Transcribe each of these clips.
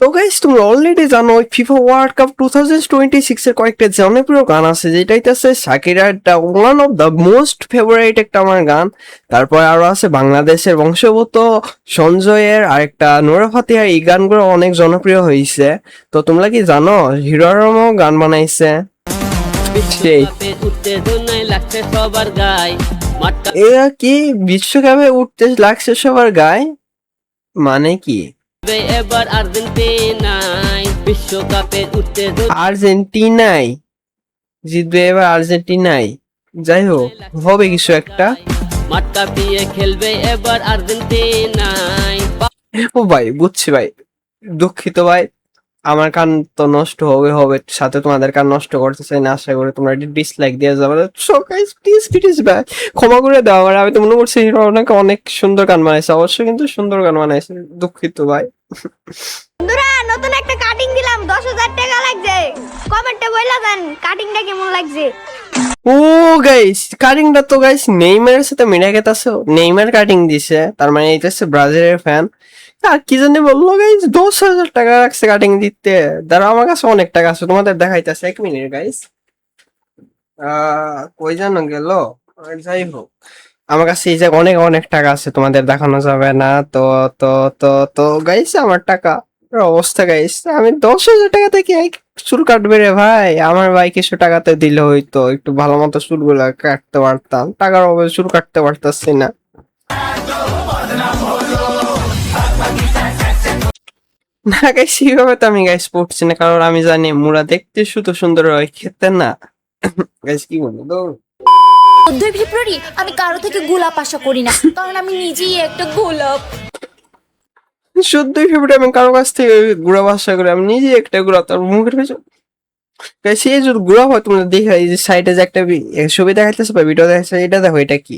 তো গাইস তুমি অলরেডি জানো ফিফা ওয়ার্ল্ড কাপ 2026 এর কয়েকটা জনপ্রিয় গান আছে, যেটা হইতেছে শাকিরার একটা one of the most favourite একটা আমার গান। তারপর আরো আছে বাংলাদেশের বংশোদ্ভূত সঞ্জয়ের আরেকটা নোরা ফাতিহার, এই গানগুলো অনেক জনপ্রিয় হয়েছে। তো তোমরা কি জানো হিরো আলমও গান বানাইছে? সেই এরা কি বিশ্বকাপে উঠতে লাগছে সবার গায়ে, মানে কি এবার আর্জেন্টিনায় বিশ্বকাপে উঠতে আর্জেন্টিনাই জিতবে এবার, আর্জেন্টিনাই। যাই হোক, হবে কিছু একটা। মাঠ কাঁপিয়ে খেলবে এবার আর্জেন্টিনায়। ও ভাই বুঝছি ভাই, দুঃখিত ভাই, আমার কান তো নষ্ট হবে সাথে তোমাদের কান নষ্ট করতে চাই না। আশা করি তোমরা ডিসলাইক দিয়ে যাবে। সো গাইস প্লিজ প্লিজ ভাই ক্ষমা করে দাও আমার, আমি তো মনে করছি হিরো অনেক অনেক সুন্দর গান বানাইছে, অবশ্যই কিন্তু সুন্দর গান বানাইছে, দুঃখিত ভাই। বন্ধুরা নতুন একটা কাটিং দিলাম, 10,000 টাকা লাগছে। কমেন্টে বইলা দেন কাটিংটা কেমন লাগছে। ও গাইস কাটিংটা তো গাইস নেইমারের সাথে মিলে গেছে, নেইমার কাটিং দিছে, তার মানে এটা হচ্ছে ব্রাজিলের ফ্যান। আর কি জানি বললো গাইস 10,000 টাকা রাখছে কাটিং দিতে। দাঁড়া আমার কাছে অনেক টাকা আছে, তোমাদের দেখাইতেছে, 1 মিনিট গাইস। কই যেন গেল, যাই হোক আমার কাছে এই যে অনেক অনেক টাকা আছে, তোমাদের দেখানো যাবে না। তো তো তো তো গাইস আমার টাকা অবস্থা গাইস, আমি 10,000 টাকা থেকে চুল কাটবে রে ভাই, আমার ভাই কিছু টাকাতে দিলে হইতো, একটু ভালো মতো চুলগুলা কাটতে পারতাম, টাকার অভাবে চুল কাটতে পারতাছি না। না গাইস সেইভাবে তো আমি গাইস পড়ছি না, কারণ আমি জানি মুরা দেখতে শুধু সুন্দর হয়, খেতে না। গাইস কি বলবো তো, 14 ফেব্রুয়ারি আমি কারো থেকে গোলাপ আশা করি না, কারণ আমি নিজেই একটা গোলাপ। 14 ফেব্রুয়ারি আমি কারো কাছ থেকে গুড়া বাসা করে, আমি নিজে একটা গুড়া তার মুখের পেছন গাইস। এই যদি গুড়া হয় তোমরা দেখো, এই যে সাইডে যে একটা ছবি দেখাইতেছে বা ভিডিও দেখাচ্ছে, এটা দেখো এটা কি,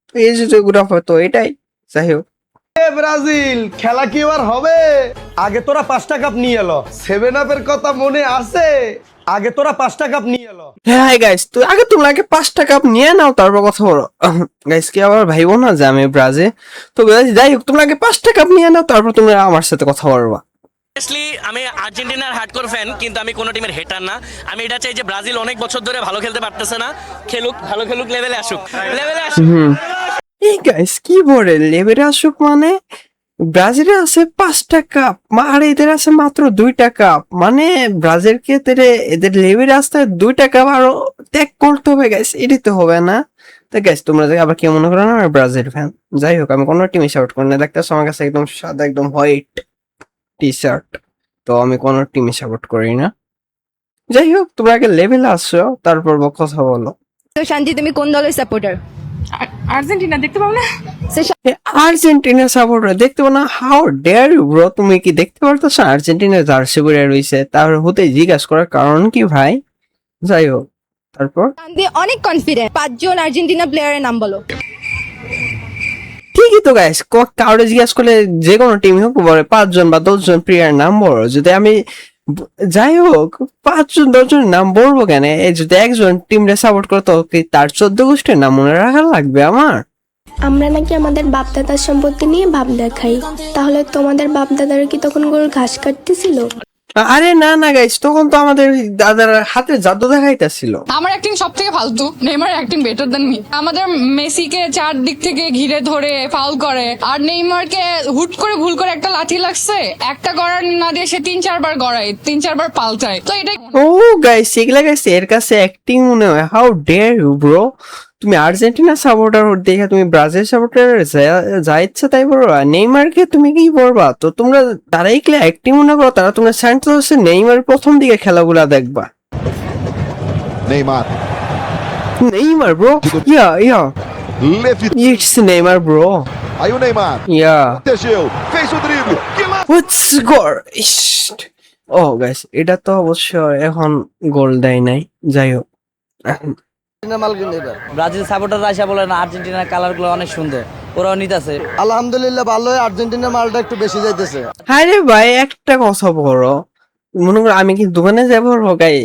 তো এই যে গুড়া হয় তো এটাই। যাই হোক ব্রাজিল খেলা কি এবার হবে? আগে তোরা 5টা কাপ নিয়ে এলো, 7 আপের কথা মনে আছে? আগে তোরা 5টা কাপ নিয়ে এলো। হ্যাঁ গাইস, তো আগে তোমরা আগে 5টা কাপ নিয়ে নাও, তারপর কথা বলো। গাইস কি আবার ভাইবো না যে আমি ব্রাজিল? তো guys, যাই হোক তোমরা আগে 5টা কাপ নিয়ে নাও, তারপর তোমরা আমার সাথে কথা বলবা। অবভিয়াসলি আমি আর্জেন্টিনার হার্ডকোর ফ্যান, কিন্তু আমি কোনো টিমের হেটার না। আমি এটা চাই যে ব্রাজিল অনেক বছর ধরে ভালো খেলতে পারতেছে না, খেলুক, ভালো খেলুক, লেভেলে আসুক, লেভেলে আসুক। এই গাইস কি বলে লেভেলে আসুক, মানে ব্রাজিলে আছে 5টা কাপ আর এদের আছে মাত্র 2টা কাপ, মানে ব্রাজিলকে এদের লেভেলে আসতে 2টা কাপ আরো ত্যাগ করতে হবে গাইস, এটি তো হবে না। তো গাইস তোমরা আবার কি মনে করো না আমি ব্রাজিল ফ্যান? যাই হোক আমি কোনো টিমে সাপোর্ট করি না, দেখতেছো আমার কাছে একদম সাদা একদম হোয়াইট টি শার্ট, তো আমি কোনো টিমে সাপোর্ট করি না। যাই হোক তোমরা আগে লেভেলে আসো, তারপর কথা বলো। তো শান্তি তুমি কোন দলের সাপোর্টার? আর্জেন্টিনা দেখতে পাও না? আর্জেন্টিনা সাপোর্টার দেখতে পাও না? হাউ ডেয়ার ইউ ব্রো, তুমি কি দেখতে পারতেছো আর্জেন্টিনা জার্সি পরে রয়েছে? তারপর হতে জিজ্ঞাসা করার কারণ কি ভাই? যাই হোক তারপর শান্তি অনেক কনফিডেন্ট, 5জন আর্জেন্টিনা প্লেয়ারের নাম বলো। ঠিকই তো গাইস, কাউরে জিজ্ঞাসা করলে যে কোনো টিম হোক বলে 5জন বা 10জন প্লেয়ার নাম বলো। যদি আমি যাই হোক 5জন 10জনের নাম বলবো কেন? যদি একজন টিমরে সাপোর্ট করতো কি তার 14 গোষ্ঠীর নাম মনে রাখা লাগবে আমার? আমরা নাকি আমাদের বাপদাদার সম্পত্তি নিয়ে ভাব দেখাই, তাহলে তোমাদের বাপদাদারা কি তখন গরুর ঘাস কাটতেছিল? আরে না না গাইস, তখন তো আমাদের দাদার হাতে জাদু দেখাইতেছিল। আমার অ্যাক্টিং সব থেকে ফালতু, Neymar acting better than me. আমাদের মেসিকে চারদিক থেকে ঘিরে ধরে ফাউল করে, আর নেইমারকে হুট করে ভুল করে একটা লাঠি লাগছে, একটা গড়ার না দিয়ে সে 3-4 বার গড়ায়, 3-4 বার পাল্টায়। তো এটাই ও গাইস এগুলা গাইস এর কাছে অ্যাক্টিং মনে হয়। হাউ ডেয়ার ইউ ব্রো, তুমি আর্জেন্টিনা সাপোর্টার দেখে তুমি ব্রাজিল সাপোর্টার যা ইচ্ছা তাই বলবা, নেইমারকে তুমি কি বলবা? তো তোমরা তারাই কি অ্যাক্টিং মনে করো? তারা তোমরা সান্টোসের নেইমার প্রথম দিকে খেলাগুলা দেখবা। Neymar. Neymar bro, yeah Left it. It's Neymar bro, Aí o Neymar. Yeah Protegeu. Fez o drible. Que lá. What's goal. Oh guys এটা তো অবশ্য এখন গোল দেয় নাই। যাই হোক ব্রাজিল সাপোর্টাররা আসা বলে না আর্জেন্টিনার কালার গুলো অনেক সুন্দর, ওরাও নিতেছে। আলহামদুলিল্লাহ ভালো, আর্জেন্টিনার মালটা একটু বেশি যাইতেছে। আরে ভাই একটা কথা বলো, মনে করো আমি কি দোকানে যাবো গাই,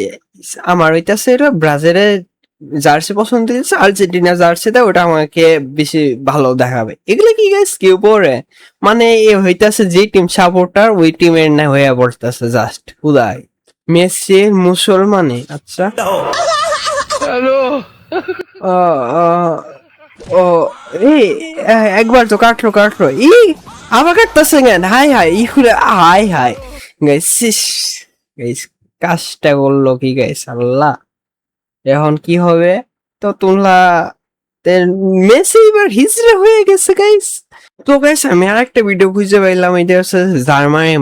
আমার হইতাছে এটা ব্রাজিলের জার্সি পছন্দ হয়েছে, আর্জেন্টিনা জার্সিটা ওটা আমাকে বেশি ভালো দেখাবে। এগুলো কি গাইস কেউ পরে মানে এ হইতাছে যে টিম সাপোর্টার ওই টিমের না হয়ে পড়তেছে জাস্ট হুদাই। মেসি মুসলমানে আচ্ছা ও ও এই একবার তো কাটলো ই আবার কাটতেছে কেন? হাই ই খুলে হাই গাইস কাজটা করলো কি গাইস আল্লাহ। এখন কি হবে তো তোমরা মেসি এবার হিজড়া হয়ে গেছে গাইস। তো গাইস আমি আর একটা ভিডিও খুঁজে পাইলাম, এটা হচ্ছে জার্মানি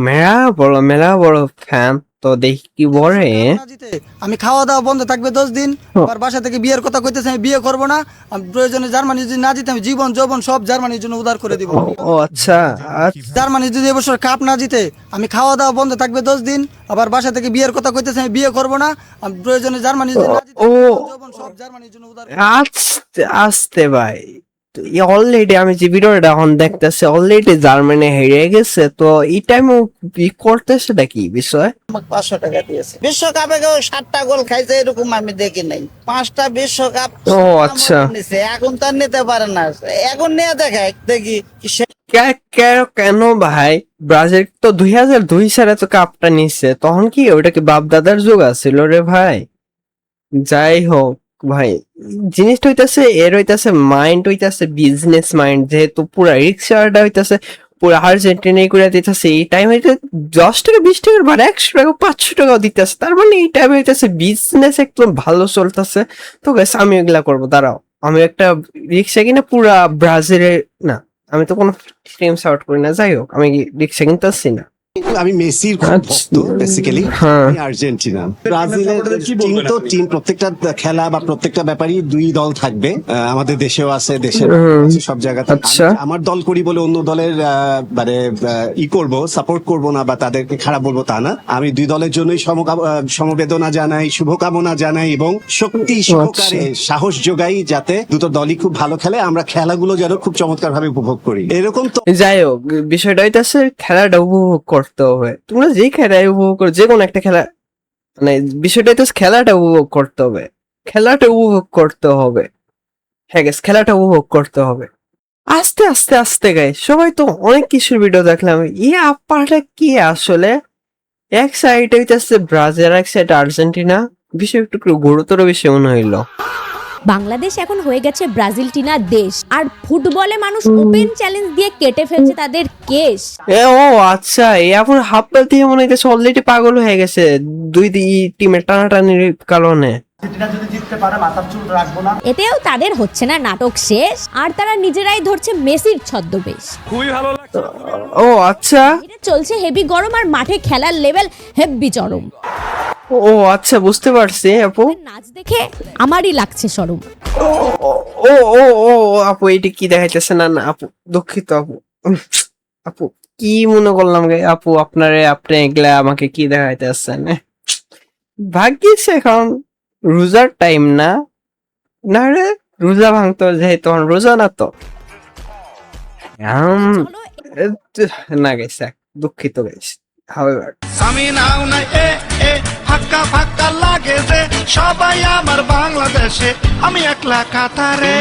মেলা বড় ফ্যান। তো দেখি কি বলে। আমি খাওয়া দাওয়া বন্ধ থাকবে 10 দিন। আবার বাসা থেকে বিয়ের কথা কইতেছে, আমি বিয়ে করব না। আমি প্রয়োজনে জার্মানি যদি না জিতে আমি জীবন যৌবন সব জার্মানির জন্য উদার করে দিব। ও আচ্ছা জার্মানি যদি এবছর কাপ না জিতে আমি খাওয়া দাওয়া বন্ধ থাকবে 10 দিন। আবার বাসা থেকে বিয়ের কথা কইতেছে, আমি বিয়ে করব না। আমি প্রয়োজনে জার্মানি যদি না জিতে ও যৌবন সব জার্মানির জন্য উদার। আস্তে আস্তে ভাই অলরেডি আমি যে ভিডিওটা এখন দেখতেছি অলরেডি জার্মানি হেরে গেছে। তো এই টাইমে করতেছে নাকি বিষয়? 500 টাকা দিয়েছে। বিশ্বকাপে কেউ 7টা গোল খাইছে এরকম আমি দেখি নাই। 5টা বিশ্বকাপ ও আচ্ছা এখন তার নিতে পারে না, এখন নিয়ে দেখায় দেখি। কেন ভাই ব্রাজিল তো 2002 সালে তো কাপটা নিচ্ছে, তখন কি ওটা কি বাপ দাদার যুগ আছিল রে ভাই? যাই হোক ভাই জিনিসটা হইতাছে এর হইতাছে মাইন্ড হইতাছে বিজনেস মাইন্ড, যেহেতু পুরা রিক্সাটা হইতাছে পুরা আর্জেন্টিনাই করে দিতেছে। এই টাইম হইতে 10 টাকা 20 টাকার ভাড়া 100 টাকা 500 টাকাও দিতেছে। তার মানে এই টাইমে হইতাছে বিজনেস একদম ভালো চলতেছে। তো গাইস আমি এগুলা করবো, দাঁড়াও আমি একটা রিক্সা কিনে পুরা ব্রাজিলের না, আমি তো কোনো টিম সাপোর্ট করি না, যাই হোক আমি রিক্সা কিনতেছি না। আমি মেসির খুব ভক্ত বেসিক্যালি, আমি আর্জেন্টিনা। ব্রাজিলের টিম প্রত্যেকটা খেলা বা প্রত্যেকটা ব্যাপারই দুই দল থাকবে, আমাদের দেশেও আছে, দেশের সব জায়গাতে। আমার দল করি বলে অন্য দলের মানে করব সাপোর্ট করব না বা তাদেরকে খারাপ বলবো তা না। আমি দুই দলের জন্যই সমবেদনা জানাই, শুভকামনা জানাই এবং শক্তি সহকারে সাহস যোগাই যাতে দুটো দলই খুব ভালো খেলে, আমরা খেলাগুলো যেন খুব চমৎকার ভাবে উপভোগ করি। এরকম তো যাই হোক বিষয়টা হইতাছে খেলাটা উপভোগ করতে হবে। তোমরা যে খেলায় উপভোগ করো, যে কোনো একটা খেলা মানে বিষয়টা হইতাছে খেলাটা উপভোগ করতে হবে, খেলাটা উপভোগ করতে হবে। হ্যাঁ গেস খেলাটা উপভোগ করতে হবে। আস্তে আস্তে আস্তে গাই সবাই তো অনেক কিছুর ভিডিও দেখলাম, আপাটা কি আসলে এক সাইড হইতাছে ব্রাজিল এক সাইড আর্জেন্টিনা, বিষয় একটু গুরুতর বিষয় মনে হইলো। বাংলাদেশ এখন হয়ে গেছে ব্রাজিলটিনা দেশ, আর ফুটবলে মানুষ ওপেন চ্যালেঞ্জ দিয়ে কেটে ফেলছে তাদের কেস। ও আচ্ছা এখন হাফ দিয়ে মনে হইতেছে অলরেডি পাগল হয়ে গেছে দুই টিমের টানাটানির কারণে। এতেও তাদের হচ্ছে না নাটক শেষ, আর তারা নিজেরাই ধরছে মেসির ছদ্মবেশ। খুবই ভালো লাগছে। ও আচ্ছা এটা চলছে হেভি গরম, আর মাঠে খেলার লেভেল হেভি চরম। ও আচ্ছা বুঝতে পারছি আপু, নাচ দেখে আমারই লাগছে শরম। ও ও ও আপু এইটা কি দেখাইতেছে? না না আপু দুঃখিত আপু, আপু কি মনে করলাম আপু আপনারে, আপনি এগুলা আমাকে কি দেখাইতেছেন? ভাগ্যিস এখন রোজার টাইম না, না রে রোজা ভাঙতো যেহেতু রোজা না তো না গেছে, দুঃখিত গাইস। হাওয়েভার আমি নাও না ফাঁকা ফাঁকা লাগে যে সবাই আমার বাংলাদেশে, আমি একলা কাতারে।